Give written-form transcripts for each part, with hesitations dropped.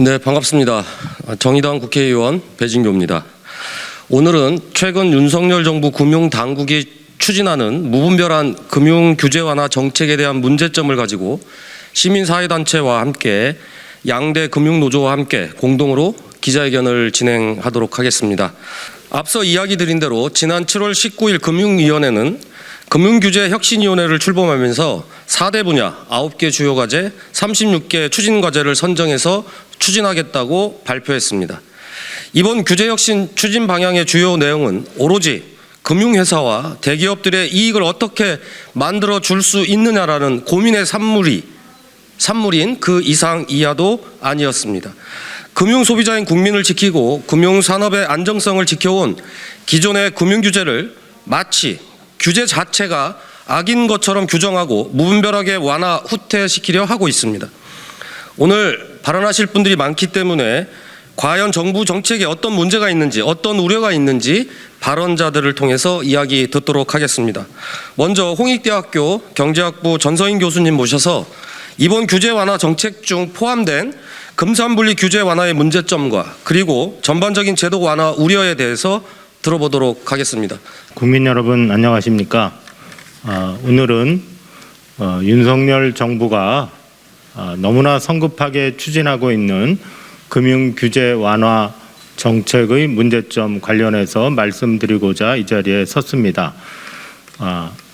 네, 반갑습니다. 정의당 국회의원 배진교입니다. 오늘은 최근 윤석열 정부 금융당국이 추진하는 무분별한 금융규제 완화 정책에 대한 문제점을 가지고 시민사회단체와 함께 양대 금융노조와 함께 공동으로 기자회견을 진행하도록 하겠습니다. 앞서 이야기 드린 대로 지난 7월 19일 금융위원회는 금융규제혁신위원회를 출범하면서 4대 분야 9개 주요 과제 36개 추진 과제를 선정해서 추진하겠다고 발표했습니다. 이번 규제혁신 추진 방향의 주요 내용은 오로지 금융회사와 대기업들의 이익을 어떻게 만들어 줄 수 있느냐라는 고민의 산물인 그 이상 이하도 아니었습니다. 금융소비자인 국민을 지키고 금융산업의 안정성을 지켜온 기존의 금융규제를 마치 규제 자체가 악인 것처럼 규정하고 무분별하게 완화 후퇴시키려 하고 있습니다. 오늘 발언하실 분들이 많기 때문에 과연 정부 정책에 어떤 문제가 있는지, 어떤 우려가 있는지 발언자들을 통해서 이야기 듣도록 하겠습니다. 먼저 홍익대학교 경제학부 전서인 교수님 모셔서 이번 규제 완화 정책 중 포함된 금산분리 규제 완화의 문제점과 그리고 전반적인 제도 완화 우려에 대해서 들어보도록 하겠습니다. 국민 여러분 안녕하십니까? 오늘은 윤석열 정부가 너무나 성급하게 추진하고 있는 금융규제 완화 정책의 문제점 관련해서 말씀드리고자 이 자리에 섰습니다.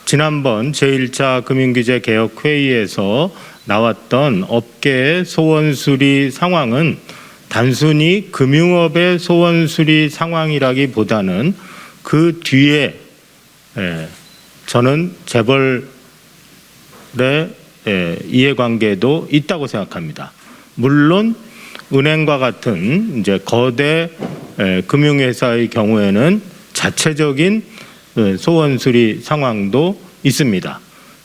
지난번 제1차 금융규제 개혁 회의에서 나왔던 업계의 소원 수리 상황은 단순히 금융업의 소원 수리 상황이라기보다는 그 뒤에 저는 재벌의 이해관계도 있다고 생각합니다. 물론 은행과 같은 이제 거대 금융회사의 경우에는 자체적인 소원 수리 상황도 있습니다.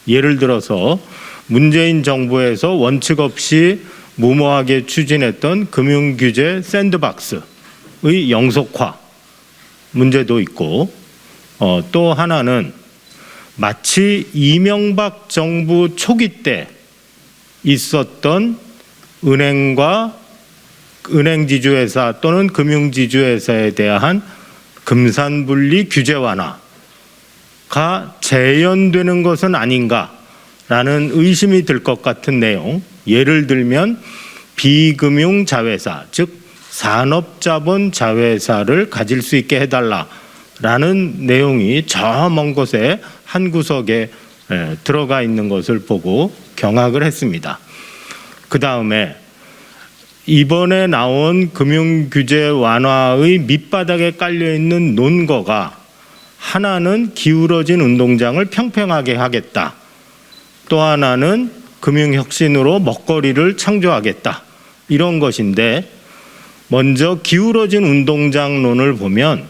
예를 들어서 문재인 정부에서 원칙 없이 무모하게 추진했던 금융규제 샌드박스의 영속화 문제도 있고 또 하나는 마치 이명박 정부 초기 때 있었던 은행과 은행지주회사 또는 금융지주회사에 대한 금산분리 규제 완화가 재현되는 것은 아닌가라는 의심이 들 것 같은 내용, 예를 들면 비금융자회사, 즉 산업자본자회사를 가질 수 있게 해달라라는 내용이 저 먼 곳에 한 구석에 들어가 있는 것을 보고 경악을 했습니다. 그 다음에 이번에 나온 금융규제 완화의 밑바닥에 깔려있는 논거가 하나는 기울어진 운동장을 평평하게 하겠다. 또 하나는 금융혁신으로 먹거리를 창조하겠다. 이런 것인데 먼저 기울어진 운동장론을 보면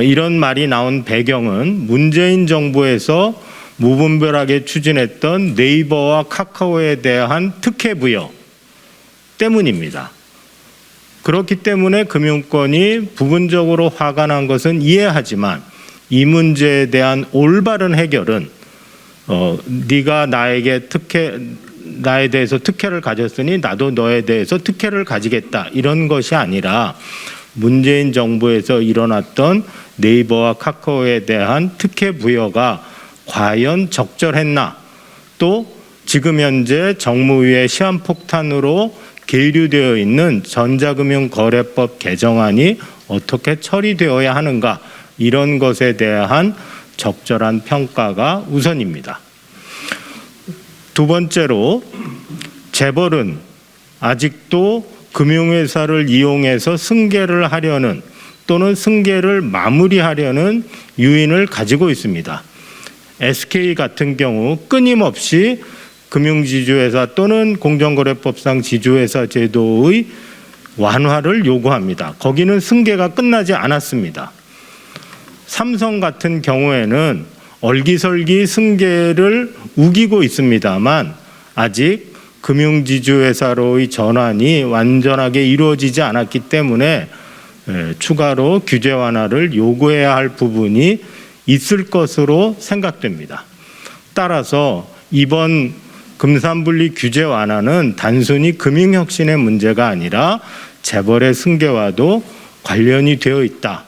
이런 말이 나온 배경은 문재인 정부에서 무분별하게 추진했던 네이버와 카카오에 대한 특혜 부여 때문입니다. 그렇기 때문에 금융권이 부분적으로 화가 난 것은 이해하지만 이 문제에 대한 올바른 해결은 네가 나에 대해서 특혜를 가졌으니 나도 너에 대해서 특혜를 가지겠다 이런 것이 아니라 문재인 정부에서 일어났던 네이버와 카카오에 대한 특혜 부여가 과연 적절했나, 또 지금 현재 정무위의 시한폭탄으로 계류되어 있는 전자금융거래법 개정안이 어떻게 처리되어야 하는가, 이런 것에 대한 적절한 평가가 우선입니다. 두 번째로 재벌은 아직도 금융회사를 이용해서 승계를 하려는 또는 승계를 마무리하려는 유인을 가지고 있습니다. SK 같은 경우 끊임없이 금융지주회사 또는 공정거래법상 지주회사 제도의 완화를 요구합니다. 거기는 승계가 끝나지 않았습니다. 삼성 같은 경우에는 얼기설기 승계를 우기고 있습니다만 아직 금융지주회사로의 전환이 완전하게 이루어지지 않았기 때문에 추가로 규제 완화를 요구해야 할 부분이 있을 것으로 생각됩니다. 따라서 이번 금산분리 규제 완화는 단순히 금융혁신의 문제가 아니라 재벌의 승계와도 관련이 되어 있다.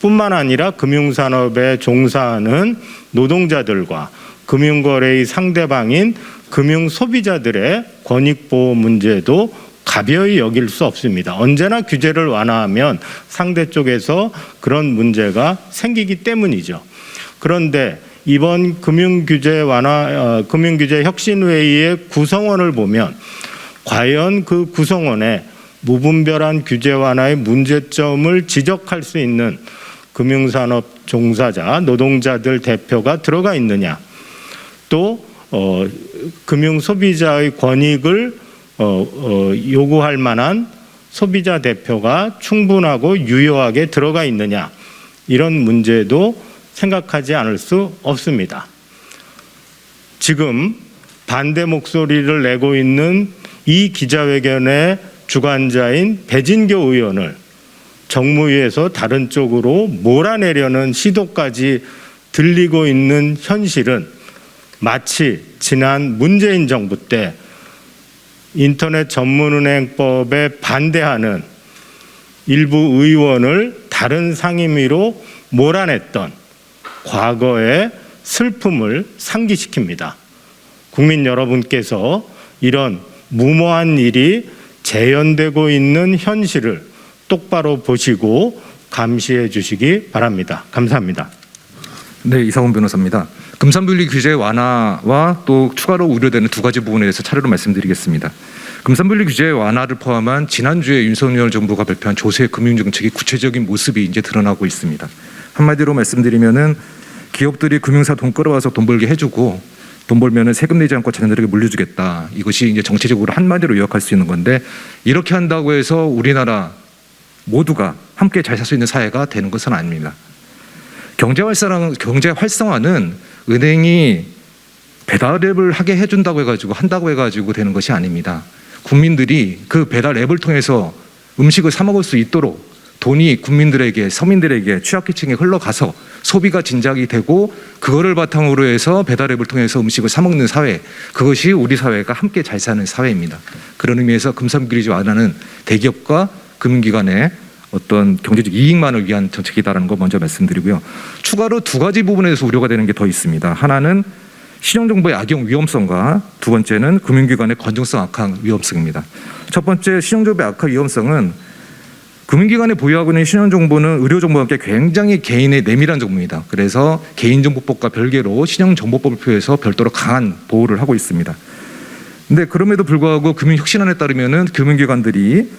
뿐만 아니라 금융산업에 종사하는 노동자들과 금융거래의 상대방인 금융소비자들의 권익보호 문제도 가벼이 여길 수 없습니다. 언제나 규제를 완화하면 상대 쪽에서 그런 문제가 생기기 때문이죠. 그런데 이번 금융규제 혁신회의의 구성원을 보면 과연 그 구성원에 무분별한 규제 완화의 문제점을 지적할 수 있는 금융산업 종사자, 노동자들 대표가 들어가 있느냐, 또 금융소비자의 권익을 요구할 만한 소비자 대표가 충분하고 유효하게 들어가 있느냐, 이런 문제도 생각하지 않을 수 없습니다. 지금 반대 목소리를 내고 있는 이 기자회견의 주관자인 배진교 의원을 정무위에서 다른 쪽으로 몰아내려는 시도까지 들리고 있는 현실은 마치 지난 문재인 정부 때 인터넷 전문은행법에 반대하는 일부 의원을 다른 상임위로 몰아냈던 과거의 슬픔을 상기시킵니다. 국민 여러분께서 이런 무모한 일이 재현되고 있는 현실을 똑바로 보시고 감시해 주시기 바랍니다. 감사합니다. 네, 이상훈 변호사입니다. 금산분리 규제 완화와 또 추가로 우려되는 두 가지 부분에 대해서 차례로 말씀드리겠습니다. 금산분리 규제 완화를 포함한 지난주에 윤석열 정부가 발표한 조세 금융정책의 구체적인 모습이 이제 드러나고 있습니다. 한마디로 말씀드리면은 기업들이 금융사 돈 끌어와서 돈 벌게 해주고 돈 벌면은 세금 내지 않고 자녀들에게 물려주겠다. 이것이 이제 정치적으로 한마디로 요약할 수 있는 건데, 이렇게 한다고 해서 우리나라 모두가 함께 잘 살 수 있는 사회가 되는 것은 아닙니다. 경제 활성화는 은행이 배달 앱을 하게 해준다고 해가지고 한다고 해가지고 되는 것이 아닙니다. 국민들이 그 배달 앱을 통해서 음식을 사 먹을 수 있도록 돈이 국민들에게, 서민들에게, 취약계층에 흘러가서 소비가 진작이 되고 그거를 바탕으로 해서 배달 앱을 통해서 음식을 사 먹는 사회, 그것이 우리 사회가 함께 잘 사는 사회입니다. 그런 의미에서 금산분리 완화는 대기업과 금융기관의 어떤 경제적 이익만을 위한 정책이다라는 거 먼저 말씀드리고요. 추가로 두 가지 부분에 대해서 우려가 되는 게 더 있습니다. 하나는 신용정보의 악용 위험성과 두 번째는 금융기관의 건전성 악화 위험성입니다. 첫 번째, 신용정보의 악화 위험성은 금융기관이 보유하고 있는 신용정보는 의료정보와 함께 굉장히 개인의 내밀한 정보입니다. 그래서 개인정보법과 별개로 신용정보법을 표해서 별도로 강한 보호를 하고 있습니다. 근데 그럼에도 불구하고 금융혁신안에 따르면은 금융기관들이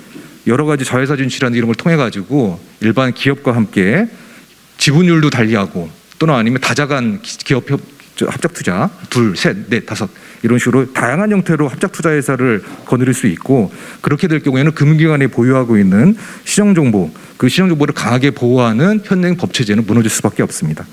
여러 가지 자회사 진출이라는 이런 걸 통해 가지고 일반 기업과 함께 지분율도 달리하고 또는 아니면 다자간 기업 합작 투자 둘, 셋, 넷, 다섯 이런 식으로 다양한 형태로 합작 투자 회사를 거느릴 수 있고, 그렇게 될 경우에는 금융기관이 보유하고 있는 신용정보, 그 신용정보를 강하게 보호하는 현행 법체제는 무너질 수밖에 없습니다.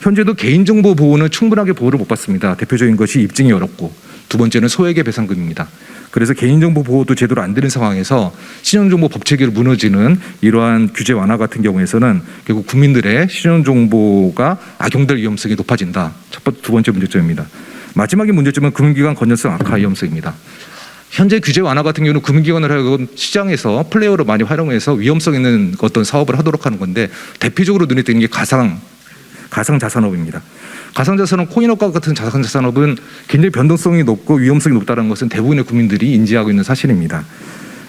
현재도 개인정보 보호는 충분하게 보호를 못 받습니다. 대표적인 것이 입증이 어렵고, 두 번째는 소액의 배상금입니다. 그래서 개인정보 보호도 제대로 안 되는 상황에서 신용정보 법체계를 무너지는 이러한 규제 완화 같은 경우에서는 결국 국민들의 신용정보가 악용될 위험성이 높아진다. 두 번째 문제점입니다. 마지막의 문제점은 금융기관 건전성 악화 위험성입니다. 현재 규제 완화 같은 경우는 금융기관을 하여금 시장에서 플레이어로 많이 활용해서 위험성 있는 어떤 사업을 하도록 하는 건데, 대표적으로 눈에 띄는 게 가상자산업입니다. 가상자산업, 코인업과 같은 가상자산업은 굉장히 변동성이 높고 위험성이 높다는 것은 대부분의 국민들이 인지하고 있는 사실입니다.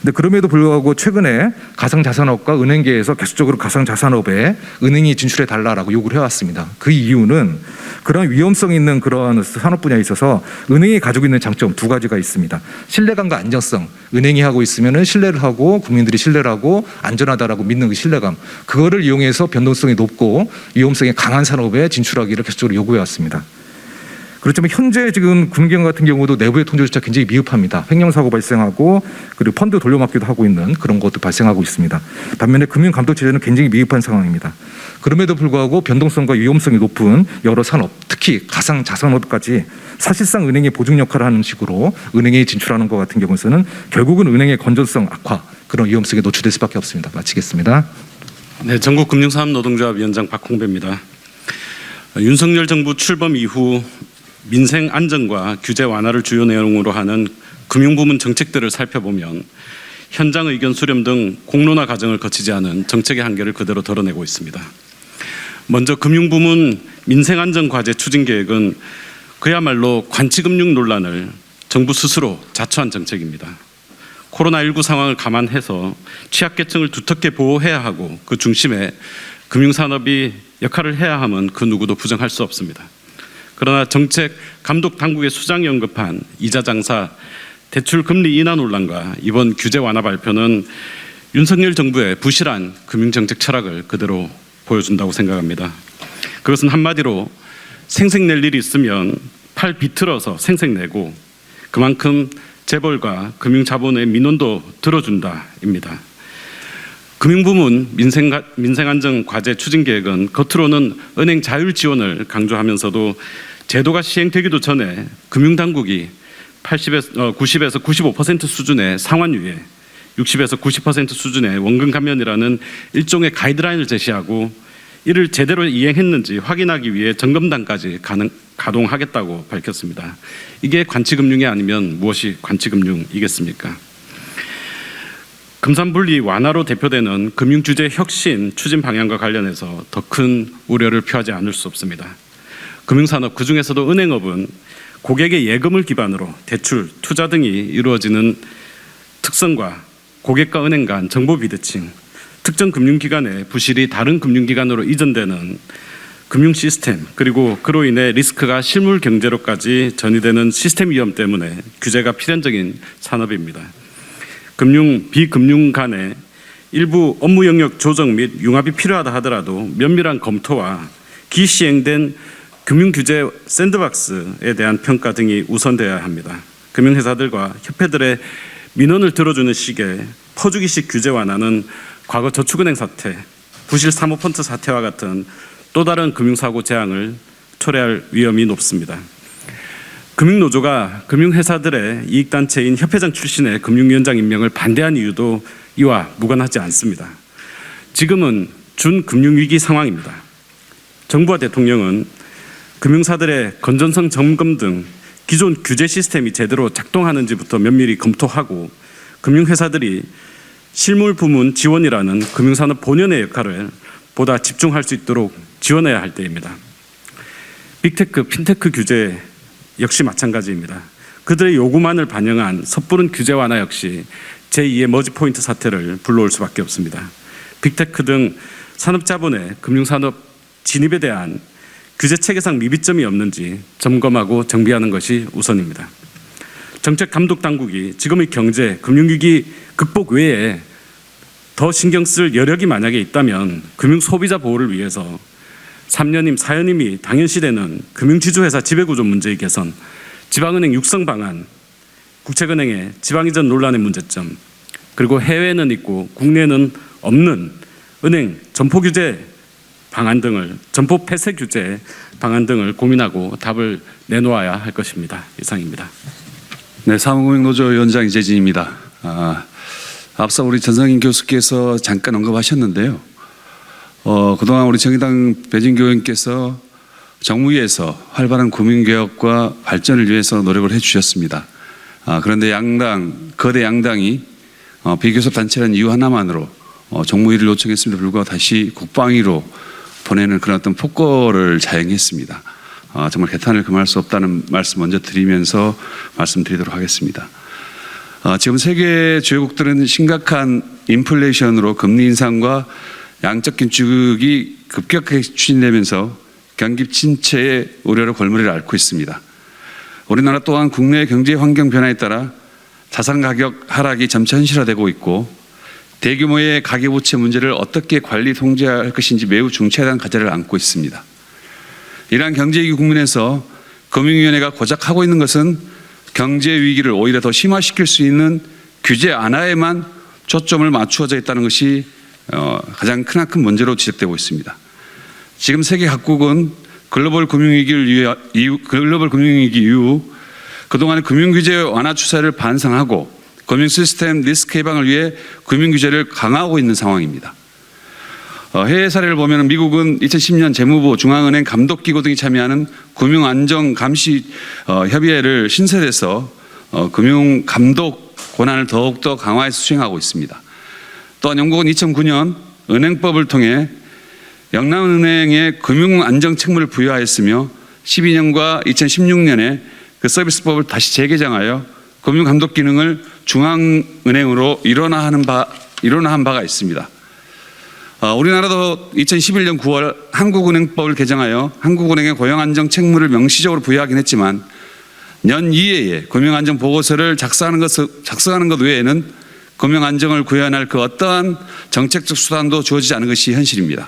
근데 그럼에도 불구하고 최근에 가상자산업과 은행계에서 계속적으로 가상자산업에 은행이 진출해 달라라고 요구를 해왔습니다. 그 이유는 그런 위험성 있는 그런 산업 분야에 있어서 은행이 가지고 있는 장점 두 가지가 있습니다. 신뢰감과 안정성. 은행이 하고 있으면은 신뢰를 하고 국민들이 신뢰를 하고 안전하다라고 믿는 그 신뢰감. 그거를 이용해서 변동성이 높고 위험성이 강한 산업에 진출하기를 계속적으로 요구해왔습니다. 그렇지만 현재 지금 금융기관 같은 경우도 내부의 통제조차 굉장히 미흡합니다. 횡령사고 발생하고 그리고 펀드 돌려막기도 하고 있는 그런 것도 발생하고 있습니다. 반면에 금융감독체제는 굉장히 미흡한 상황입니다. 그럼에도 불구하고 변동성과 위험성이 높은 여러 산업, 특히 가상자산업까지 사실상 은행의 보증 역할을 하는 식으로 은행에 진출하는 것 같은 경우에는 결국은 은행의 건전성 악화, 그런 위험성에 노출될 수밖에 없습니다. 마치겠습니다. 네, 전국금융사업노동조합위원장 박홍배입니다. 윤석열 정부 출범 이후 민생 안정과 규제 완화를 주요 내용으로 하는 금융부문 정책들을 살펴보면 현장 의견 수렴 등 공론화 과정을 거치지 않은 정책의 한계를 그대로 드러내고 있습니다. 먼저 금융부문 민생안전과제 추진계획은 그야말로 관치금융 논란을 정부 스스로 자초한 정책입니다. 코로나19 상황을 감안해서 취약계층을 두텁게 보호해야 하고 그 중심에 금융산업이 역할을 해야 함은 그 누구도 부정할 수 없습니다. 그러나 정책 감독 당국의 수장이 언급한 이자 장사, 대출 금리 인하 논란과 이번 규제 완화 발표는 윤석열 정부의 부실한 금융정책 철학을 그대로 보여준다고 생각합니다. 그것은 한마디로 생색낼 일이 있으면 팔 비틀어서 생색내고 그만큼 재벌과 금융자본의 민원도 들어준다입니다. 금융부문 민생안정과제 추진계획은 겉으로는 은행 자율 지원을 강조하면서도 제도가 시행되기도 전에 금융당국이 90에서 95% 수준의 상환유예, 60에서 90% 수준의 원금 감면이라는 일종의 가이드라인을 제시하고 이를 제대로 이행했는지 확인하기 위해 점검단까지 가동하겠다고 밝혔습니다. 이게 관치금융이 아니면 무엇이 관치금융이겠습니까? 금산분리 완화로 대표되는 금융규제 혁신 추진 방향과 관련해서 더 큰 우려를 표하지 않을 수 없습니다. 금융산업 그중에서도 은행업은 고객의 예금을 기반으로 대출, 투자 등이 이루어지는 특성과 고객과 은행 간 정보 비대칭, 특정 금융기관의 부실이 다른 금융기관으로 이전되는 금융 시스템, 그리고 그로 인해 리스크가 실물 경제로까지 전이되는 시스템 위험 때문에 규제가 필연적인 산업입니다. 금융, 비금융 간의 일부 업무 영역 조정 및 융합이 필요하다 하더라도 면밀한 검토와 기시행된 금융규제 샌드박스에 대한 평가 등이 우선되어야 합니다. 금융회사들과 협회들의 민원을 들어주는 식의 퍼주기식 규제 완화는 과거 저축은행 사태, 부실 사모펀트 사태와 같은 또 다른 금융사고 재앙을 초래할 위험이 높습니다. 금융노조가 금융회사들의 이익단체인 협회장 출신의 금융위원장 임명을 반대한 이유도 이와 무관하지 않습니다. 지금은 준금융위기 상황입니다. 정부와 대통령은 금융사들의 건전성 점검 등 기존 규제 시스템이 제대로 작동하는지부터 면밀히 검토하고 금융회사들이 실물 부문 지원이라는 금융산업 본연의 역할을 보다 집중할 수 있도록 지원해야 할 때입니다. 빅테크, 핀테크 규제 역시 마찬가지입니다. 그들의 요구만을 반영한 섣부른 규제 완화 역시 제2의 머지포인트 사태를 불러올 수밖에 없습니다. 빅테크 등 산업자본의 금융산업 진입에 대한 규제 체계상 미비점이 없는지 점검하고 정비하는 것이 우선입니다. 정책 감독 당국이 지금의 경제, 금융위기 극복 외에 더 신경 쓸 여력이 만약에 있다면 금융 소비자 보호를 위해서 3년임, 4년임이 당연시되는 금융지주회사 지배구조 문제의 개선, 지방은행 육성 방안, 국책은행의 지방이전 논란의 문제점, 그리고 해외에는 있고 국내에는 없는 은행 점포 규제 방안 등을, 점포 폐쇄 규제 방안 등을 고민하고 답을 내놓아야 할 것입니다. 이상입니다. 네, 사무금융노조 위원장 이재진입니다. 앞서 우리 전성인 교수께서 잠깐 언급하셨는데요. 그동안 우리 정의당 배진교 의원께서 정무위에서 활발한 금융개혁과 발전을 위해서 노력을 해주셨습니다. 그런데 거대 양당이 비교섭 단체라는 이유 하나만으로 정무위를 요청했음에도 불구하고 다시 국방위로 보내는 그런 어떤 폭거를 자행했습니다. 정말 개탄을 금할 수 없다는 말씀 먼저 드리면서 말씀드리도록 하겠습니다. 지금 세계 주요국들은 심각한 인플레이션으로 금리 인상과 양적 긴축이 급격하게 추진되면서 경기 침체의 우려를 골머리를 앓고 있습니다. 우리나라 또한 국내 경제 환경 변화에 따라 자산 가격 하락이 점차 현실화되고 있고 대규모의 가계부채 문제를 어떻게 관리 통제할 것인지 매우 중차대한 과제를 안고 있습니다. 이러한 경제위기 국면에서 금융위원회가 고작 하고 있는 것은 경제 위기를 오히려 더 심화시킬 수 있는 규제 완화에만 초점을 맞추어져 있다는 것이 가장 크나큰 문제로 지적되고 있습니다. 지금 세계 각국은 글로벌 금융위기 이후 그동안의 금융규제 완화 추세를 반성하고 금융시스템 리스크 예방을 위해 금융규제를 강화하고 있는 상황입니다. 해외 사례를 보면 미국은 2010년 재무부, 중앙은행, 감독기구 등이 참여하는 금융안정감시 협의회를 신설해서 금융감독 권한을 더욱더 강화해서 수행하고 있습니다. 또한 영국은 2009년 은행법을 통해 영남은행에 금융안정 책무를 부여하였으며 12년과 2016년에 그 서비스법을 다시 재개정하여 금융감독 기능을 중앙은행으로 일원화한 바가 있습니다. 우리나라도 2011년 9월 한국은행법을 개정하여 한국은행의 고용안정 책무를 명시적으로 부여하긴 했지만 년 2회에 금융안정 보고서를 작성하는 것 외에는 금융안정을 구현할 그 어떠한 정책적 수단도 주어지지 않은 것이 현실입니다.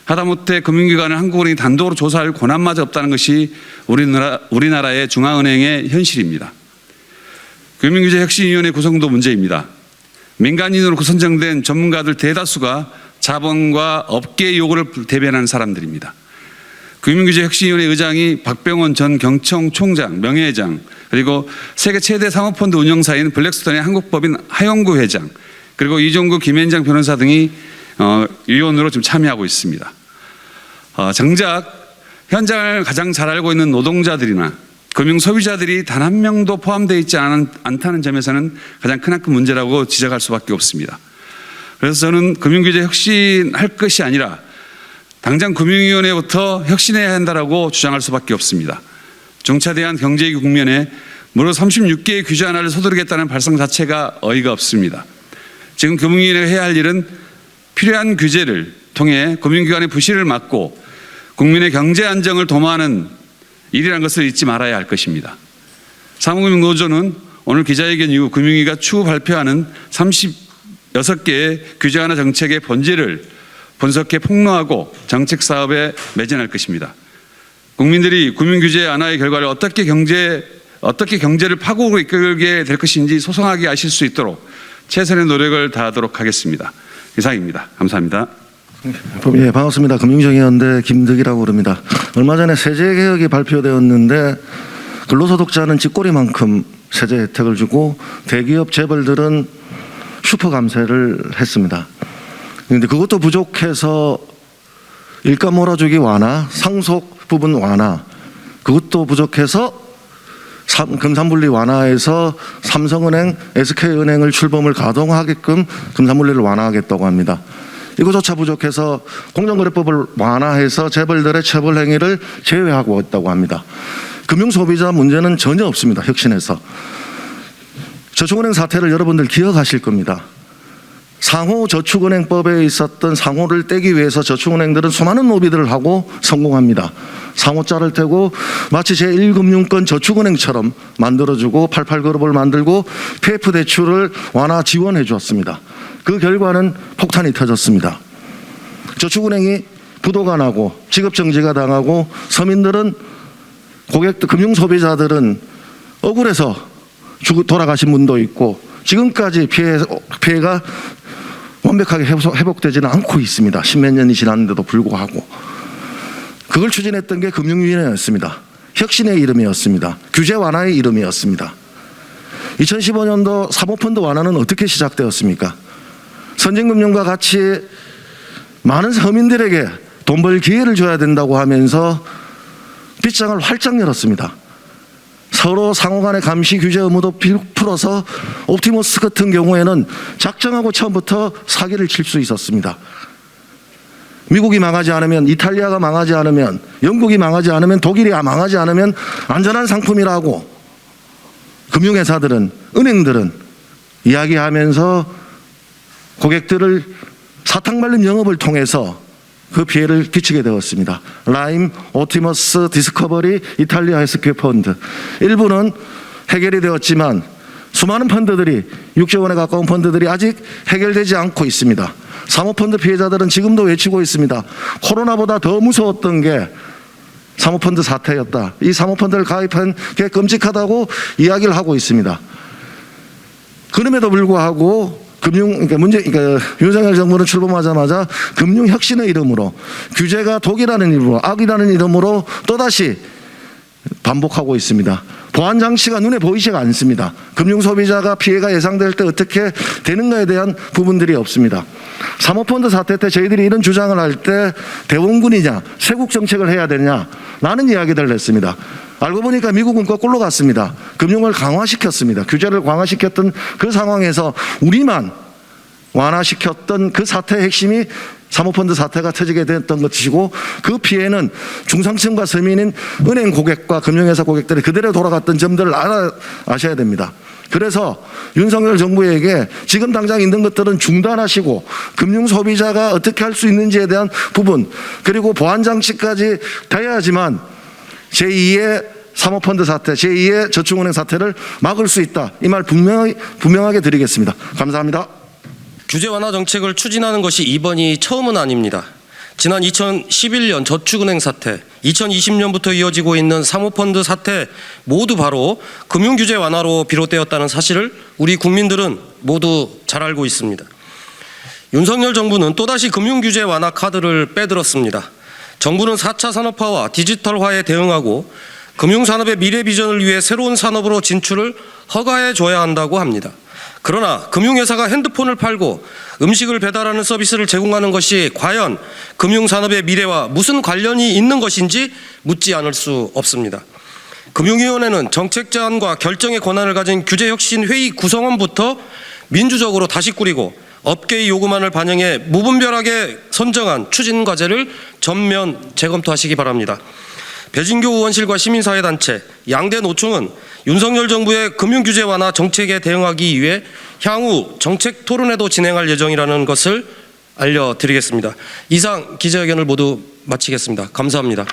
하다못해 금융기관을 한국은행이 단독으로 조사할 권한마저 없다는 것이 우리나라의 중앙은행의 현실입니다. 금융규제혁신위원회 구성도 문제입니다. 민간인으로 선정된 전문가들 대다수가 자본과 업계의 요구를 대변하는 사람들입니다. 금융규제혁신위원회 의장이 박병원 전 경청 총장, 명예회장, 그리고 세계 최대 사모펀드 운영사인 블랙스톤의 한국법인 하영구 회장, 그리고 이종구, 김현장 변호사 등이 위원으로 지금 참여하고 있습니다. 정작 현장을 가장 잘 알고 있는 노동자들이나 금융 소비자들이 단 한 명도 포함되어 있지 않다는 점에서는 가장 크나큰 문제라고 지적할 수밖에 없습니다. 그래서 저는 금융규제 혁신할 것이 아니라 당장 금융위원회부터 혁신해야 한다라고 주장할 수밖에 없습니다. 중차대한 경제위기 국면에 무려 36개의 규제 하나를 서두르겠다는 발상 자체가 어이가 없습니다. 지금 금융위원회가 해야 할 일은 필요한 규제를 통해 금융기관의 부실을 막고 국민의 경제 안정을 도모하는 일이라는 것을 잊지 말아야 할 것입니다. 사무금융노조는 오늘 기자회견 이후 금융위가 추후 발표하는 36개의 규제 완화 정책의 본질을 분석해 폭로하고 정책 사업에 매진할 것입니다. 국민들이 금융규제 완화의 결과를 어떻게 경제를 파고로 이끌게 될 것인지 소상하게 아실 수 있도록 최선의 노력을 다하도록 하겠습니다. 이상입니다. 감사합니다. 예, 반갑습니다. 금융정의연대 김득이라고 그럽니다. 얼마 전에 세제개혁이 발표되었는데 근로소득자는 쥐꼬리만큼 세제 혜택을 주고 대기업 재벌들은 슈퍼 감세를 했습니다. 그런데 그것도 부족해서 일가 몰아주기 완화, 상속 부분 완화, 그것도 부족해서 금산분리 완화해서 삼성은행, SK은행을 출범을 가동하게끔 금산분리를 완화하겠다고 합니다. 이거조차 부족해서 공정거래법을 완화해서 재벌들의 처벌 행위를 제외하고 있다고 합니다. 금융소비자 문제는 전혀 없습니다. 혁신해서. 저축은행 사태를 여러분들 기억하실 겁니다. 상호저축은행법에 있었던 상호를 떼기 위해서 저축은행들은 수많은 로비들을 하고 성공합니다. 상호자를 떼고 마치 제1금융권 저축은행처럼 만들어주고 88그룹을 만들고 PF 대출을 완화 지원해 주었습니다. 그 결과는 폭탄이 터졌습니다. 저축은행이 부도가 나고 직업정지가 당하고 서민들은 금융소비자들은 억울해서 돌아가신 분도 있고 지금까지 피해가 완벽하게 회복되지는 않고 있습니다. 십몇 년이 지났는데도 불구하고. 그걸 추진했던 게 금융위원회였습니다. 혁신의 이름이었습니다. 규제 완화의 이름이었습니다. 2015년도 사모펀드 완화는 어떻게 시작되었습니까? 선진금융과 같이 많은 서민들에게 돈 벌 기회를 줘야 된다고 하면서 빗장을 활짝 열었습니다. 서로 상호 간의 감시 규제 의무도 풀어서 옵티머스 같은 경우에는 작정하고 처음부터 사기를 칠 수 있었습니다. 미국이 망하지 않으면, 이탈리아가 망하지 않으면, 영국이 망하지 않으면, 독일이 망하지 않으면 안전한 상품이라고 금융회사들은, 은행들은 이야기하면서 고객들을 사탕 발림 영업을 통해서 그 피해를 끼치게 되었습니다. 라임, 오티머스, 디스커버리, 이탈리아 헬스케어 펀드. 일부는 해결이 되었지만 수많은 펀드들이 6조 원에 가까운 펀드들이 아직 해결되지 않고 있습니다. 사모펀드 피해자들은 지금도 외치고 있습니다. 코로나보다 더 무서웠던 게 사모펀드 사태였다. 이 사모펀드를 가입한 게 끔찍하다고 이야기를 하고 있습니다. 그럼에도 불구하고 윤석열 정부는 출범하자마자 금융혁신의 이름으로 규제가 독이라는 이름으로 악이라는 이름으로 또다시 반복하고 있습니다. 보안 장치가 눈에 보이지가 않습니다. 금융 소비자가 피해가 예상될 때 어떻게 되는가에 대한 부분들이 없습니다. 사모펀드 사태 때 저희들이 이런 주장을 할 때 대원군이냐 쇄국 정책을 해야 되냐라는 이야기들을 했습니다. 알고 보니까 미국은 거꾸로 갔습니다. 금융을 강화시켰습니다. 규제를 강화시켰던 그 상황에서 우리만 완화시켰던 그 사태의 핵심이 사모펀드 사태가 터지게 됐던 것이고, 그 피해는 중상층과 서민인 은행 고객과 금융회사 고객들이 그대로 돌아갔던 점들을 아셔야 됩니다. 그래서 윤석열 정부에게 지금 당장 있는 것들은 중단하시고 금융 소비자가 어떻게 할 수 있는지에 대한 부분, 그리고 보안 장치까지 돼야지만 제2의 사모펀드 사태, 제2의 저축은행 사태를 막을 수 있다. 이 말 분명하게 드리겠습니다. 감사합니다. 규제 완화 정책을 추진하는 것이 이번이 처음은 아닙니다. 지난 2011년 저축은행 사태, 2020년부터 이어지고 있는 사모펀드 사태 모두 바로 금융규제 완화로 비롯되었다는 사실을 우리 국민들은 모두 잘 알고 있습니다. 윤석열 정부는 또다시 금융규제 완화 카드를 빼들었습니다. 정부는 4차 산업화와 디지털화에 대응하고 금융산업의 미래 비전을 위해 새로운 산업으로 진출을 허가해 줘야 한다고 합니다. 그러나 금융회사가 핸드폰을 팔고 음식을 배달하는 서비스를 제공하는 것이 과연 금융산업의 미래와 무슨 관련이 있는 것인지 묻지 않을 수 없습니다. 금융위원회는 정책 제안과 결정의 권한을 가진 규제혁신회의 구성원부터 민주적으로 다시 꾸리고 업계의 요구만을 반영해 무분별하게 선정한 추진과제를 전면 재검토하시기 바랍니다. 배진교 의원실과 시민사회단체, 양대 노총은 윤석열 정부의 금융규제 완화 정책에 대응하기 위해 향후 정책 토론회도 진행할 예정이라는 것을 알려드리겠습니다. 이상 기자회견을 모두 마치겠습니다. 감사합니다.